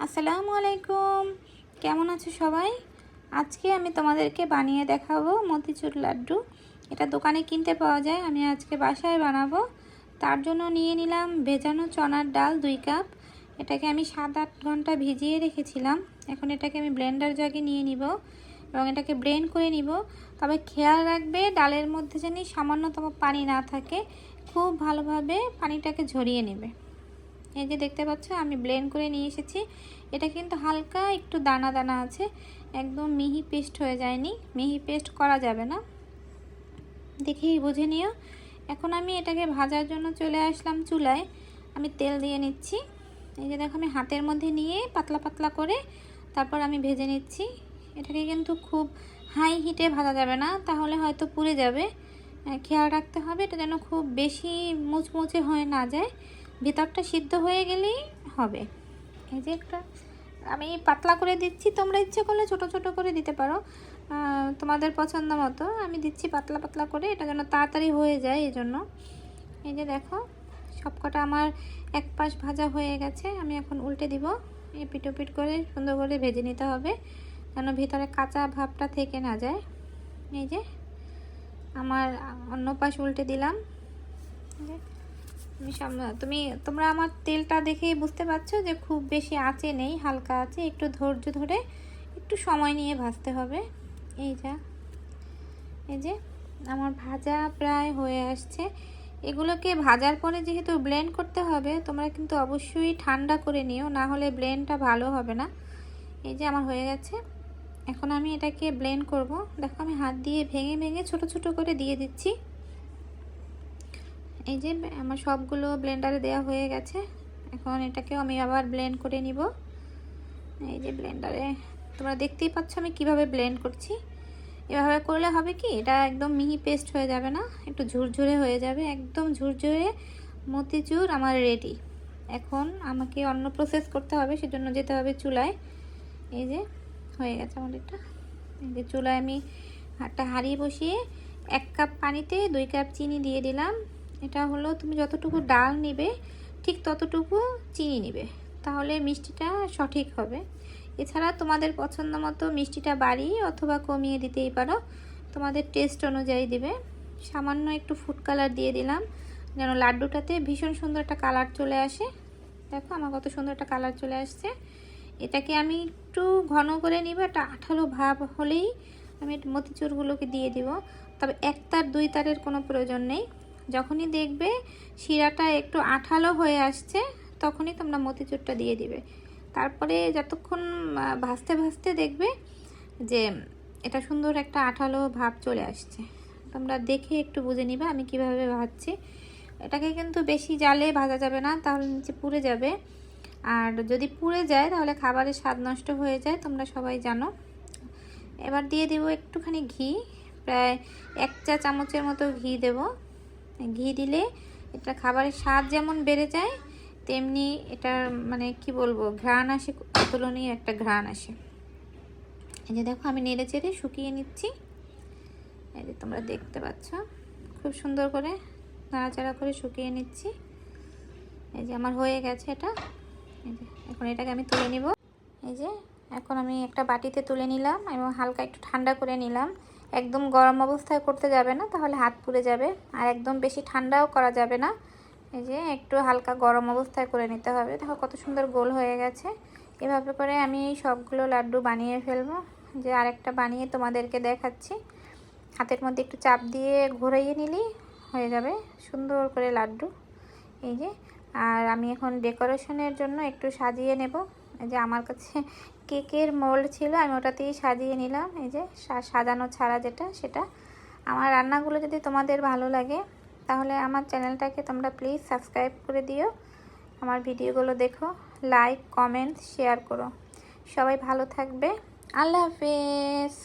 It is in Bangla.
আসসালামু আলাইকুম, কেমন আছো সবাই? আজকে আমি তোমাদেরকে বানিয়ে দেখাবো মতিচুর লাড্ডু। এটা দোকানে কিনতে পাওয়া যায়, আমি আজকে বাসায় বানাবো। তার জন্য নিয়ে নিলাম ভেজানো চনার ডাল 2 কাপ। এটাকে আমি 7-8 ঘন্টা ভিজিয়ে রেখেছিলাম। এখন এটাকে আমি ব্লেন্ডার জাগে নিয়ে নিব এবং এটাকে ব্লেন্ড করে নিব। তবে খেয়াল রাখবে ডালের মধ্যে যেন সামান্যতম পানি না থাকে, খুব ভালোভাবে পানিটাকে ঝরিয়ে নেবে। এই যে দেখতে পাচ্ছ আমি ব্লেন্ড করে নিয়ে এসেছি। এটা কিন্তু হালকা একটু দানা দানা আছে, একদম মিহি পেস্ট হয়ে যায়নি। মিহি পেস্ট করা যাবে না, দেখেই বুঝে নিও। এখন আমি এটাকে ভাজার জন্য চলে আসলাম চুলায়। আমি তেল দিয়ে নিচ্ছি। এই যে দেখো আমি হাতের মধ্যে নিয়ে পাতলা পাতলা করে তারপর আমি ভেজে নিচ্ছি। এটাকে কিন্তু খুব হাই হিটে ভাজা যাবে না, তাহলে হয়তো পুড়ে যাবে। খেয়াল রাখতে হবে এটা যেন খুব বেশি মুচমুচে হয়ে না যায়, ভিতরটা সিদ্ধ হয়ে গেলেই হবে। এই যে একটা আমি পাতলা করে দিচ্ছি, তোমরা ইচ্ছে করলে ছোট ছোট করে দিতে পারো, তোমাদের পছন্দ মতো। আমি দিচ্ছি পাতলা পাতলা করে, এটা যেন তাড়াতাড়ি হয়ে যায় এই জন্য। এই যে দেখো সবকটা আমার এক পাশ ভাজা হয়ে গেছে। আমি এখন উল্টে দিব। এই পিটোপিট করে সুন্দর করে ভেজে নিতে হবে যেন ভিতরে কাঁচা ভাবটা থেকে না যায়। এই যে আমার অন্য পাশ উল্টে দিলাম। তোমরা আমার তেলটা দেখেই বুঝতে পারছো যে খুব বেশি আঁচে নেই, হালকা আছে। একটু ধৈর্য ধরে একটু সময় নিয়ে ভাজতে হবে। এই যে আমার ভাজা প্রায় হয়ে আসছে। এগুলোকে ভাজার পরে যেহেতু ব্লেন্ড করতে হবে, তোমরা কিন্তু অবশ্যই ঠান্ডা করে নিও, না হলে ব্লেন্ডটা ভালো হবে না। এই যে আমার হয়ে গেছে। এখন আমি এটাকে ব্লেন্ড করব। দেখো আমি হাত দিয়ে ভেঙে ভেঙে ছোট ছোট করে দিয়ে দিচ্ছি। এই যে আমার সবগুলো ব্লেন্ডারে দেওয়া হয়ে গেছে। এখন এটাকেও আমি আবার ব্লেন্ড করে নিব। এই যে ব্লেন্ডারে তোমরা দেখতেই পাচ্ছ আমি কিভাবে ব্লেন্ড করছি। এভাবে করলে হবে কি, এটা একদম মিহি পেস্ট হয়ে যাবে না, একটু ঝুরঝুরে হয়ে যাবে। একদম ঝুরঝুরে মতিচুর আমার রেডি। এখন আমাকে অন্য প্রসেস করতে হবে, সেজন্য যেতে হবে চুলায়। এই যে হয়ে গেছে আমার এটা। এই যে চুলায় আমি একটা হাঁড়ি বসিয়ে 1 কাপ পানিতে 2 কাপ চিনি দিয়ে দিলাম। এটা হলো তুমি যতটুকু ডাল নেবে ঠিক ততটুকু চিনি নেবে, তাহলে মিষ্টিটা সঠিক হবে। এছাড়া তোমাদের পছন্দ মতো মিষ্টিটা বাড়িয়ে অথবা কমিয়ে দিতেই পারো, তোমাদের টেস্ট অনুযায়ী দিবে। সামান্য একটু ফুড কালার দিয়ে দিলাম যেন লাড্ডুটাতে ভীষণ সুন্দর একটা কালার চলে আসে। দেখো আমার কত সুন্দর একটা কালার চলে আসছে। এটাকে আমি একটু ঘন করে নিব, একটা আঠালো ভাব হলেই আমি মতিচুরগুলোকে দিয়ে দিব। তবে 1 তার 2 তারের কোনো প্রয়োজন নেই। যখনই দেখবে শিরাটা একটু আঠালো হয়ে আসছে, তখনই তোমরা মতিচুরটা দিয়ে দিবে। তারপরে যতক্ষণ ভাজতে ভাজতে দেখবে যে এটা সুন্দর একটা আঠালো ভাব চলে আসছে। তোমরা দেখে একটু বুঝে নিবে আমি কিভাবে ভাজছি। এটাকে কিন্তু বেশি জালে ভাজা যাবে না, তাহলে নিচে পুড়ে যাবে। আর যদি পুড়ে যায় তাহলে খাবারের স্বাদ নষ্ট হয়ে যায়, তোমরা সবাই জানো। এবার দিয়ে দেব একটুখানি ঘি, প্রায় 1 চা চামচের মতো ঘি দেব। ঘি দিলে এটা খাবারের স্বাদ যেমন বেড়ে যায়, তেমনি এটার মানে কি বলবো ঘ্রাণ আসে, অতুলনীয় একটা ঘ্রাণ আসে। এই যে দেখো আমি নেড়ে চেড়ে শুকিয়ে নিচ্ছি। এই যে তোমরা দেখতে পাচ্ছ খুব সুন্দর করে নাড়াচাড়া করে শুকিয়ে নিচ্ছি। এই যে আমার হয়ে গেছে এটা। এই যে এখন এটাকে আমি তুলে নিব। এই যে এখন আমি একটা বাটিতে তুলে নিলাম এবং হালকা একটু ঠান্ডা করে নিলাম। একদম গরম অবস্থায় করতে যাবে না, তাহলে হাত পুড়ে যাবে। আর একদম বেশি ঠান্ডাও করা যাবে না। এই যে একটু হালকা গরম অবস্থায় করে নিতে হবে। দেখো কত সুন্দর গোল হয়ে গেছে। এভাবে করে আমি সবগুলো লাড্ডু বানিয়ে ফেলবো। যে আরেকটা বানিয়ে তোমাদেরকে দেখাচ্ছি। হাতের মধ্যে একটু চাপ দিয়ে ঘুরিয়ে নিলেই হয়ে যাবে সুন্দর করে লাড্ডু। এই যে আর আমি এখন ডেকোরেশনের জন্য একটু সাজিয়ে নেব। এই যে আমার কাছে কেকের মোল্ড ছিল, আমি ওটাতেই সাজিয়ে নিলাম। এই যে সাজানো ছাড়া যেটা, সেটা। আমার রান্নাগুলো যদি তোমাদের ভালো লাগে তাহলে আমার চ্যানেলটাকে তোমরা প্লিজ সাবস্ক্রাইব করে দিও। আমার ভিডিওগুলো দেখো, লাইক কমেন্ট শেয়ার করো। সবাই ভালো থাকবে। আল্লাহ হাফেজ।